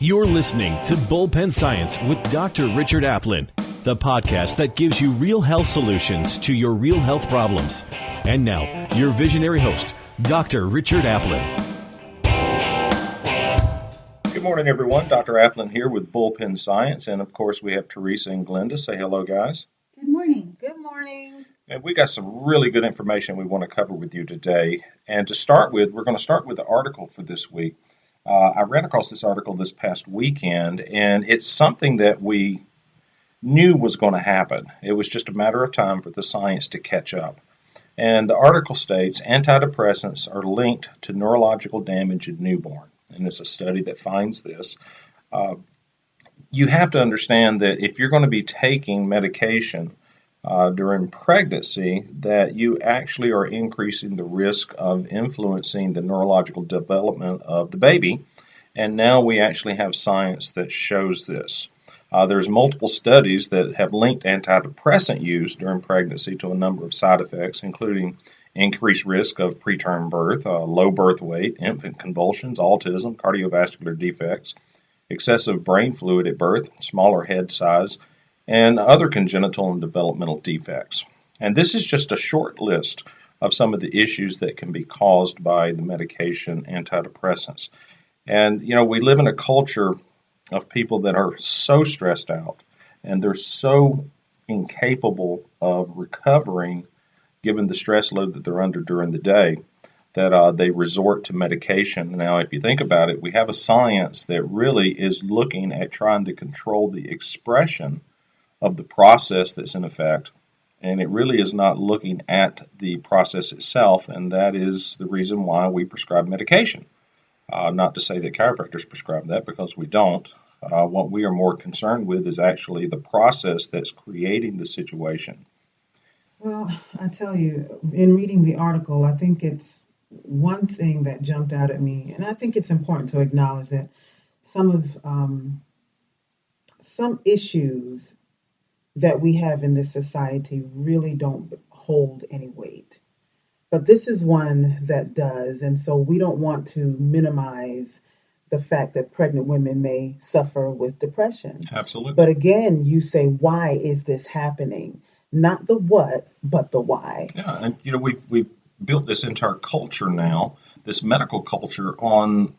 You're listening to Bullpen Science with Dr. Richard Aplin, the podcast that gives you real health solutions to your real health problems. And now, your visionary host, Dr. Richard Aplin. Good morning, everyone. Dr. Aplin here with Bullpen Science. And, of course, we have Teresa and Glenda. Say hello, guys. Good morning. Good morning. And we got some really good information we want to cover with you today. And to start with, we're going to start with the article for this week. I ran across this article this past weekend, and it's something that we knew was going to happen. It was just a matter of time for the science to catch up. And the article states, antidepressants are linked to neurological damage in newborn. And it's a study that finds this. You have to understand that if you're going to be taking medication during pregnancy, that you actually are increasing the risk of influencing the neurological development of the baby. And now we actually have science that shows this. There's multiple studies that have linked antidepressant use during pregnancy to a number of side effects, including increased risk of preterm birth, low birth weight, infant convulsions, autism, cardiovascular defects, excessive brain fluid at birth, smaller head size, and other congenital and developmental defects. And this is just a short list of some of the issues that can be caused by the medication antidepressants. And, you know, we live in a culture of people that are so stressed out, and they're so incapable of recovering given the stress load that they're under during the day, that they resort to medication. Now, if you think about it, we have a science that really is looking at trying to control the expression of the process that's in effect, and it really is not looking at the process itself, and that is the reason why we prescribe medication. Not to say that chiropractors prescribe that, because we don't. What we are more concerned with is actually the process that's creating the situation. Well, I tell you, in reading the article, I think it's one thing that jumped out at me, and I think it's important to acknowledge that some issues that we have in this society really don't hold any weight. But this is one that does, and so we don't want to minimize the fact that pregnant women may suffer with depression. Absolutely. But again, you say, why is this happening? Not the what, but the why. Yeah, and you know, we've built this entire culture now, this medical culture, on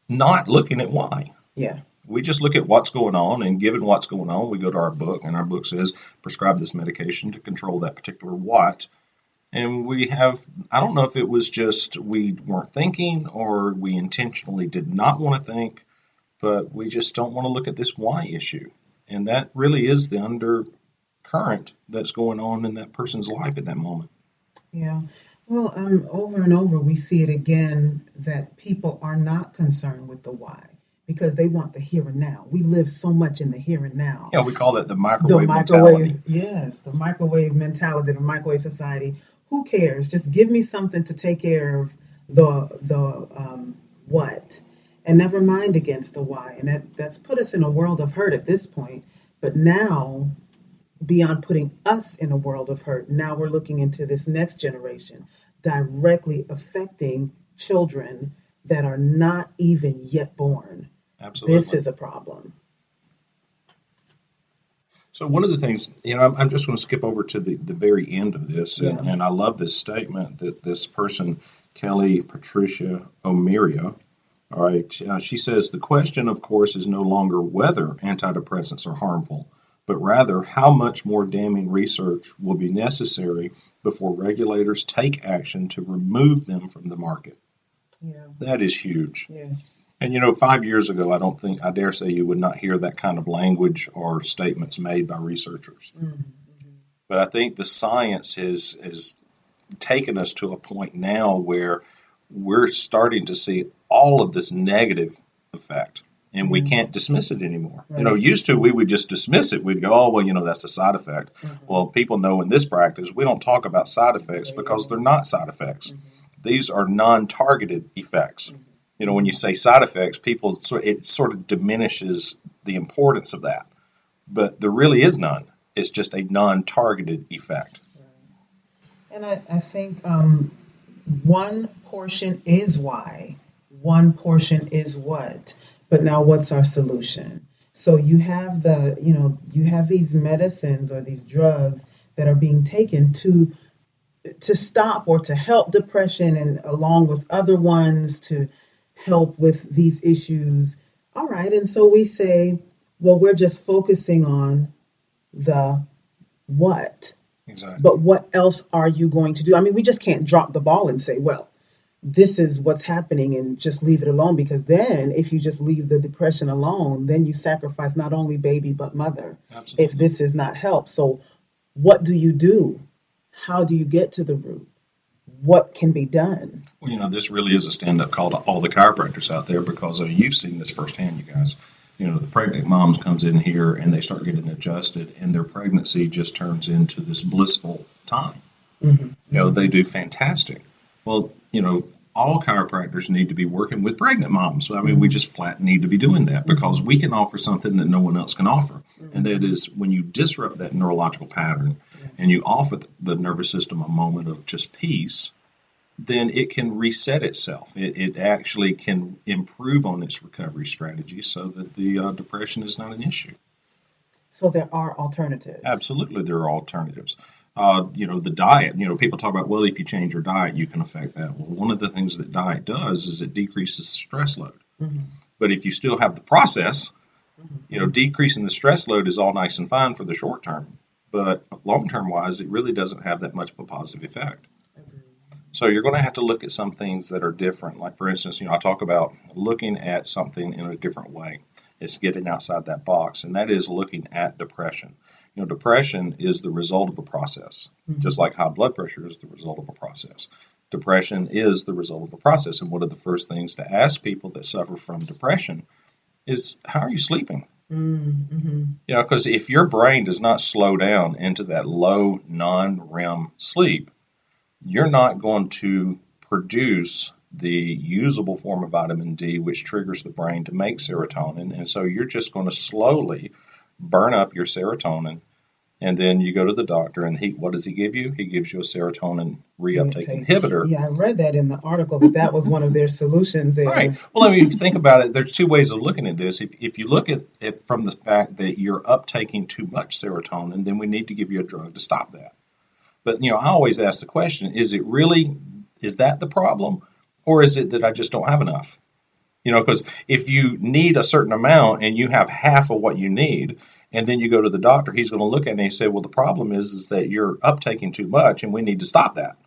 not looking at why. Yeah. We just look at what's going on, and given what's going on, we go to our book, and our book says, prescribe this medication to control that particular what. And we have, I don't know if it was just we weren't thinking or we intentionally did not want to think, but we just don't want to look at this why issue. And that really is the undercurrent that's going on in that person's life at that moment. Yeah. Well, over and over, we see it again that people are not concerned with the why, because they want the here and now. We live so much in the here and now. Yeah, we call that the microwave mentality. Yes, the microwave mentality, the microwave society. Who cares? Just give me something to take care of the what, and never mind against the why. And that's put us in a world of hurt at this point. But now, beyond putting us in a world of hurt, now we're looking into this next generation, directly affecting children that are not even yet born. Absolutely. This is a problem. So one of the things, you know, I'm just going to skip over to the very end of this, and I love this statement that this person, Kelly Patricia Omeria, all right, she says, the question, of course, is no longer whether antidepressants are harmful, but rather how much more damning research will be necessary before regulators take action to remove them from the market. Yeah. That is huge. Yes. And, you know, 5 years ago, I dare say you would not hear that kind of language or statements made by researchers. Mm-hmm. But I think the science has taken us to a point now where we're starting to see all of this negative effect, and we can't dismiss it anymore. Right. You know, used to we would just dismiss it. We'd go, oh, well, you know, that's a side effect. Mm-hmm. Well, people know in this practice, we don't talk about side effects because they're not side effects. Mm-hmm. These are non-targeted effects. Mm-hmm. You know, when you say side effects, it sort of diminishes the importance of that. But there really is none. It's just a non-targeted effect. And I think one portion is why, one portion is what. But now what's our solution? So you have you have these medicines or these drugs that are being taken to stop or to help depression, and along with other ones to help with these issues. All right, and so we say, well, we're just focusing on the what. Exactly. But what else are you going to do? I mean, we just can't drop the ball and say, well, this is what's happening and just leave it alone, because then if you just leave the depression alone, then you sacrifice not only baby but mother. Absolutely. If this is not help. So what do you do? How do you get to the root? What can be done? Well, this really is a stand-up call to all the chiropractors out there, because you've seen this firsthand, you guys. The pregnant moms comes in here and they start getting adjusted, and their pregnancy just turns into this blissful time. Mm-hmm. They do fantastic. Well, all chiropractors need to be working with pregnant moms. I mean, we just flat need to be doing that, because we can offer something that no one else can offer. And that is, when you disrupt that neurological pattern and you offer the nervous system a moment of just peace, then it can reset itself. It actually can improve on its recovery strategy so that the depression is not an issue. So there are alternatives. Absolutely, there are alternatives. The diet, people talk about, well, if you change your diet, you can affect that. Well, one of the things that diet does is it decreases the stress load. Mm-hmm. But if you still have the process, Mm-hmm. Decreasing the stress load is all nice and fine for the short term. But long-term wise, it really doesn't have that much of a positive effect. So you're going to have to look at some things that are different. Like, for instance, I talk about looking at something in a different way. It's getting outside that box, and that is looking at depression. Depression is the result of a process, just like high blood pressure is the result of a process. Depression is the result of a process, and one of the first things to ask people that suffer from depression is, how are you sleeping? Mm-hmm. Because if your brain does not slow down into that low non-REM sleep, you're not going to produce the usable form of vitamin D, which triggers the brain to make serotonin. And so you're just going to slowly burn up your serotonin. And then you go to the doctor, and what does he give you? He gives you a serotonin reuptake inhibitor. Yeah, I read that in the article, that was one of their solutions there. Right. Well, if you think about it, there's two ways of looking at this. If you look at it from the fact that you're uptaking too much serotonin, then we need to give you a drug to stop that. But, I always ask the question, is that the problem? Or is it that I just don't have enough? Because if you need a certain amount and you have half of what you need, and then you go to the doctor, he's going to look at it and say, well, the problem is that you're uptaking too much and we need to stop that.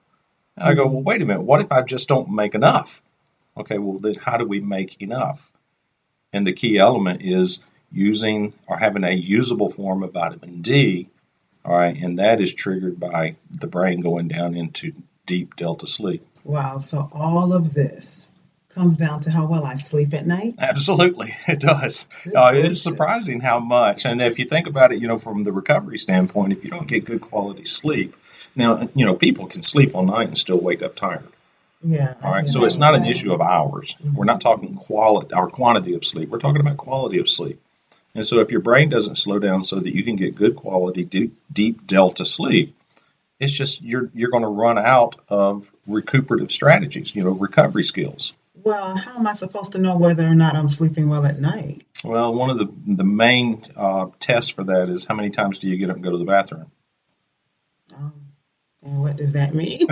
And I go, well, wait a minute, what if I just don't make enough? Okay, well, then how do we make enough? And the key element is using or having a usable form of vitamin D. All right, and that is triggered by the brain going down into deep delta sleep. Wow, so all of this comes down to how well I sleep at night? Absolutely, it does. It is surprising how much. And if you think about it, from the recovery standpoint, if you don't get good quality sleep, now, people can sleep all night and still wake up tired. Yeah. All right, so it's not an issue of hours. Mm-hmm. We're not talking quality or quantity of sleep. We're talking about quality of sleep. And so if your brain doesn't slow down so that you can get good quality, deep delta sleep, it's just you're going to run out of recuperative strategies, recovery skills. Well, how am I supposed to know whether or not I'm sleeping well at night? Well, one of the main tests for that is, how many times do you get up and go to the bathroom? And what does that mean?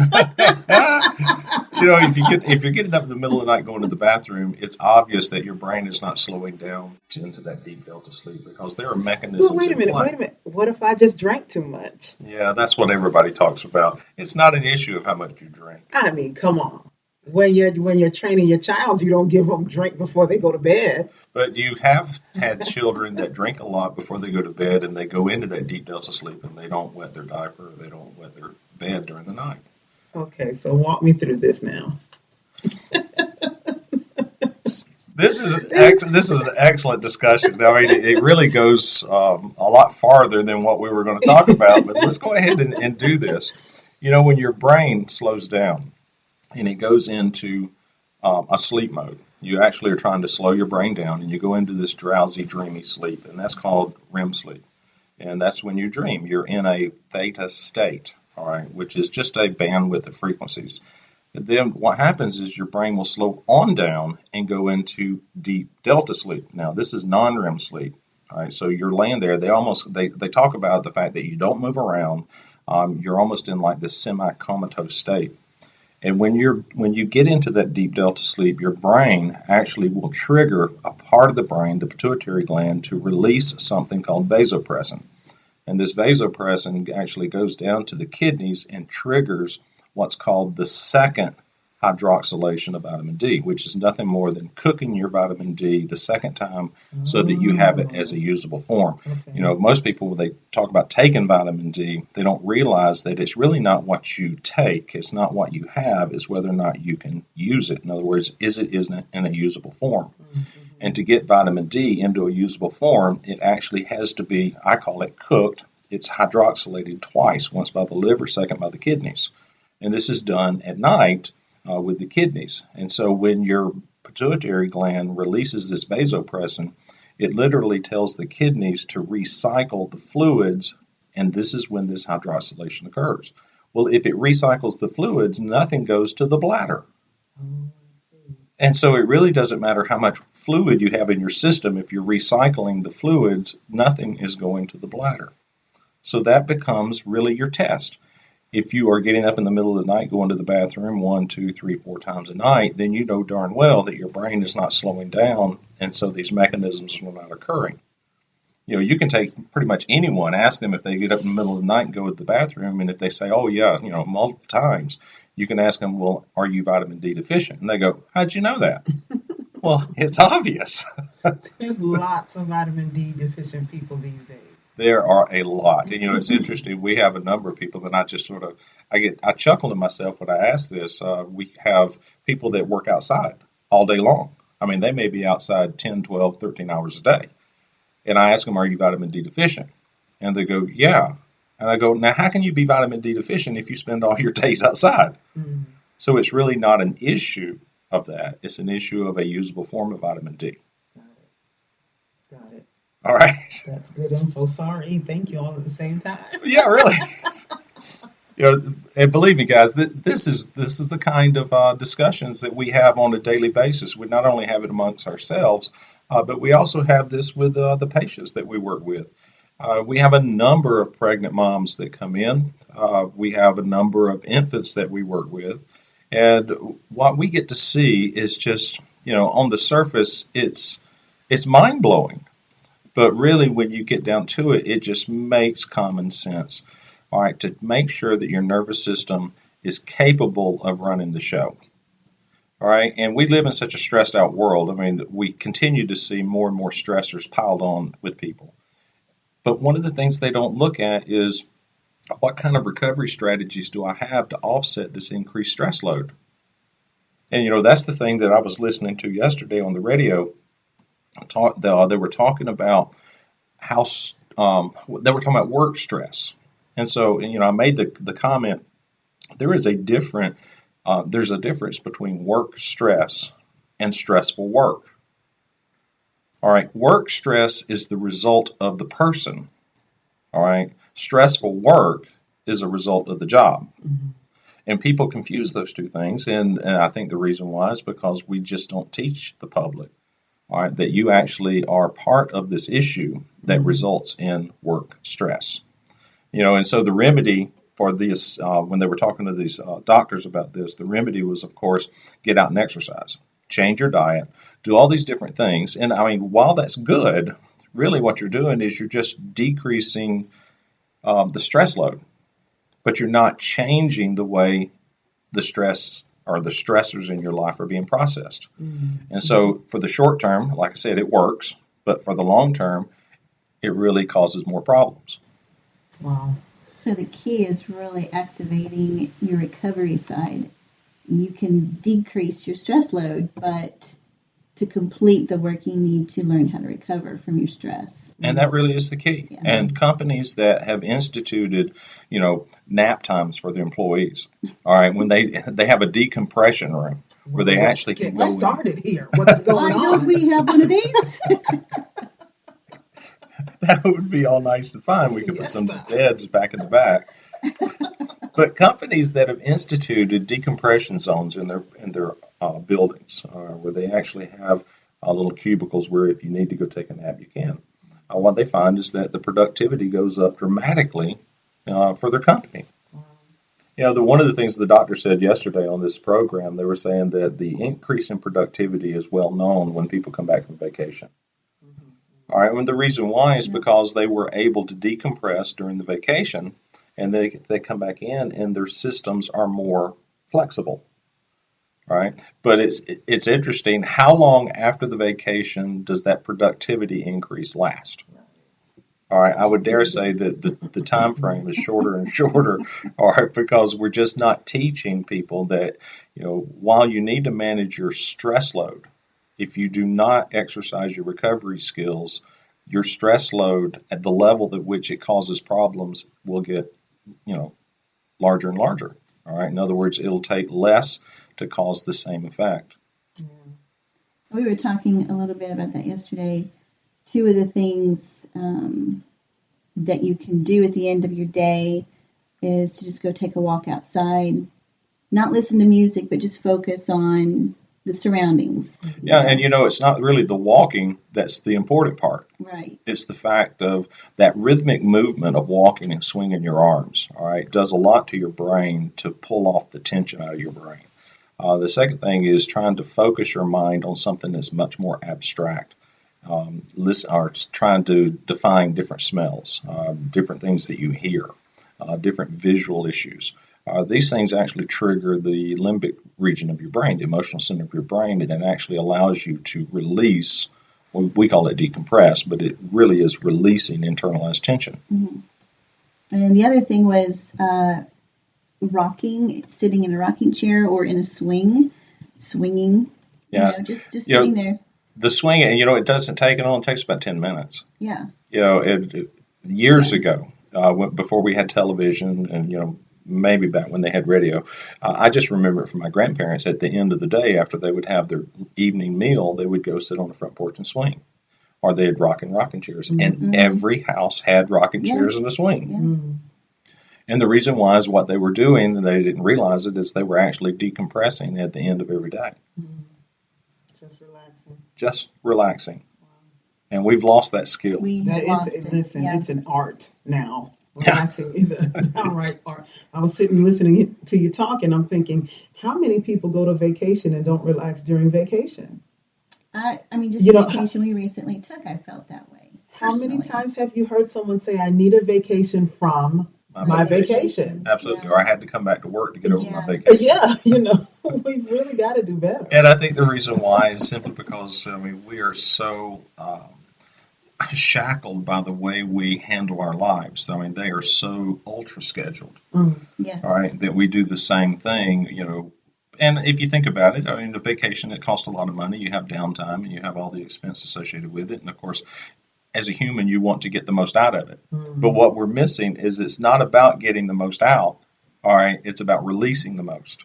If you're getting up in the middle of the night going to the bathroom, it's obvious that your brain is not slowing down into that deep delta sleep, because there are mechanisms. Well, wait a minute. What if I just drank too much? Yeah, that's what everybody talks about. It's not an issue of how much you drink. I mean, come on. When you're training your child, you don't give them drink before they go to bed. But you have had children that drink a lot before they go to bed, and they go into that deep delta sleep, and they don't wet their diaper, or they don't wet their bed during the night. Okay, so walk me through this now. This is an excellent discussion. I mean, it really goes a lot farther than what we were going to talk about, but let's go ahead and do this. When your brain slows down and it goes into a sleep mode, you actually are trying to slow your brain down, and you go into this drowsy, dreamy sleep, and that's called REM sleep. And that's when you dream. You're in a theta state, all right, which is just a bandwidth of frequencies. Then what happens is your brain will slow on down and go into deep delta sleep. Now, this is non-REM sleep. All right, so you're laying there. They talk about the fact that you don't move around. You're almost in like this semi-comatose state. And when you get into that deep delta sleep, your brain actually will trigger a part of the brain, the pituitary gland, to release something called vasopressin. And this vasopressin actually goes down to the kidneys and triggers what's called the second hydroxylation of vitamin D, which is nothing more than cooking your vitamin D the second time so that you have it as a usable form. Okay. Most people, when they talk about taking vitamin D, they don't realize that it's really not what you take. It's not what you have. It's whether or not you can use it. In other words, is it in a usable form? Mm-hmm. And to get vitamin D into a usable form, it actually has to be, I call it cooked. It's hydroxylated twice, once by the liver, second by the kidneys. And this is done at night with the kidneys. And so when your pituitary gland releases this vasopressin, it literally tells the kidneys to recycle the fluids, and this is when this hydroxylation occurs. Well, if it recycles the fluids, nothing goes to the bladder. And so it really doesn't matter how much fluid you have in your system. If you're recycling the fluids, nothing is going to the bladder. So that becomes really your test. If you are getting up in the middle of the night, going to the bathroom 1, 2, 3, 4 times a night, then you know darn well that your brain is not slowing down, and so these mechanisms are not occurring. You can take pretty much anyone, ask them if they get up in the middle of the night and go to the bathroom, and if they say, oh yeah, multiple times, you can ask them, well, are you vitamin D deficient? And they go, how'd you know that? Well, it's obvious. There's lots of vitamin D deficient people these days. There are a lot. And, it's interesting. We have a number of people that I just I chuckle to myself when I ask this. We have people that work outside all day long. I mean, they may be outside 10, 12, 13 hours a day. And I ask them, are you vitamin D deficient? And they go, yeah. And I go, now, how can you be vitamin D deficient if you spend all your days outside? Mm. So it's really not an issue of that. It's an issue of a usable form of vitamin D. Got it. All right. That's good info. Sorry. Thank you all at the same time. Yeah, really. And believe me, guys, this is the kind of discussions that we have on a daily basis. We not only have it amongst ourselves, but we also have this with the patients that we work with. We have a number of pregnant moms that come in. We have a number of infants that we work with. And what we get to see is just, on the surface, it's mind-blowing. But really, when you get down to it, it just makes common sense. All right, to make sure that your nervous system is capable of running the show. All right, and we live in such a stressed out world. I mean, we continue to see more and more stressors piled on with people. But one of the things they don't look at is what kind of recovery strategies do I have to offset this increased stress load? And, that's the thing that I was listening to yesterday on the radio. They were talking about how they were talking about work stress. And so, I made the comment, there's a difference between work stress and stressful work. All right, work stress is the result of the person. All right, stressful work is a result of the job. Mm-hmm. And people confuse those two things. And I think the reason why is because we just don't teach the public, all right, that you actually are part of this issue that results in work stress. And so the remedy for this, when they were talking to these doctors about this, the remedy was, of course, get out and exercise, change your diet, do all these different things. And I mean, while that's good, really what you're doing is you're just decreasing the stress load, but you're not changing the way the stress or the stressors in your life are being processed. Mm-hmm. And so for the short term, like I said, it works, but for the long term, it really causes more problems. Wow. So the key is really activating your recovery side. You can decrease your stress load, but to complete the work, you need to learn how to recover from your stress. And that really is the key. Yeah. And companies that have instituted, nap times for their employees, all right, when they have a decompression room where they actually can go started here. What's going on? Why don't we have one of these? That would be all nice and fine. We could put some beds back in the back. But companies that have instituted decompression zones in their buildings, where they actually have little cubicles where if you need to go take a nap, you can. What they find is that the productivity goes up dramatically for their company. One of the things the doctor said yesterday on this program, they were saying that the increase in productivity is well known when people come back from vacation. All right, and the reason why is because they were able to decompress during the vacation, and they come back in and their systems are more flexible. All right, but it's interesting, how long after the vacation does that productivity increase last? All right, I would dare say that the time frame is shorter and shorter, all right, because we're just not teaching people that, while you need to manage your stress load, if you do not exercise your recovery skills, your stress load at the level at which it causes problems will get, larger and larger. All right, in other words, it'll take less to cause the same effect. We were talking a little bit about that yesterday. Two of the things that you can do at the end of your day is to just go take a walk outside, not listen to music, but just focus on the surroundings. Yeah, and it's not really the walking that's the important part. Right. It's the fact of that rhythmic movement of walking and swinging your arms, all right, does a lot to your brain to pull off the tension out of your brain. The second thing is trying to focus your mind on something that's much more abstract. Or trying to define different smells, different things that you hear, different visual issues. These things actually trigger the limbic region of your brain, the emotional center of your brain, and it actually allows you to release, we call it decompress, but it really is releasing internalized tension. Mm-hmm. And the other thing was rocking, sitting in a rocking chair or in a swinging. Yes. Just sitting there. The swing, it doesn't take, it only takes about 10 minutes. Yeah. Years ago, before we had television and, maybe back when they had radio, I just remember it from my grandparents. At the end of the day, after they would have their evening meal, they would go sit on the front porch and swing. Or they had rocking chairs. Mm-hmm. And every house had rocking chairs and a swing. Yeah. Mm-hmm. And the reason why is what they were doing, and they didn't realize it, is they were actually decompressing at the end of every day. Mm-hmm. Just relaxing. Wow. And we've lost that skill. It's an art now. Relaxing is a downright art. I was sitting listening to you talk, and I'm thinking, how many people go to vacation and don't relax during vacation? The vacation we recently took, I felt that way. How many times have you heard someone say, I need a vacation from my vacation? Absolutely. Yeah. Or I had to come back to work to get over my vacation. Yeah, we've really got to do better. And I think the reason why is simply because, we are so shackled by the way we handle our lives. They are so ultra scheduled. Yes. All right, that we do the same thing, And if you think about it, the vacation, it costs a lot of money. You have downtime and you have all the expense associated with it. And of course, as a human, you want to get the most out of it. Mm-hmm. But what we're missing is it's not about getting the most out. All right, it's about releasing the most.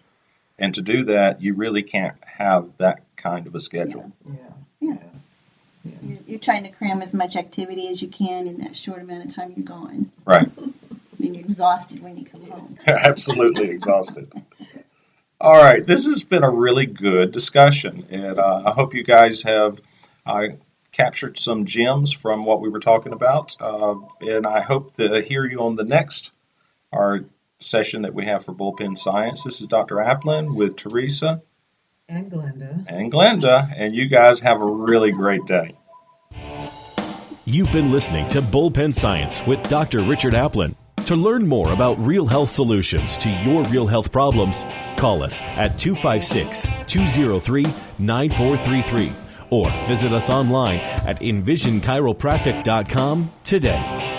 And to do that, you really can't have that kind of a schedule. Yeah. You're trying to cram as much activity as you can in that short amount of time you're gone. Right. And you're exhausted when you come home. Absolutely exhausted. All right, this has been a really good discussion, and I hope you guys have captured some gems from what we were talking about, and I hope to hear you on the next our session that we have for Bullpen Science. This is Dr. Aplin with Teresa. And Glenda. And you guys have a really great day. You've been listening to Bullpen Science with Dr. Richard Aplin. To learn more about real health solutions to your real health problems, call us at 256-203-9433 or visit us online at envisionchiropractic.com today.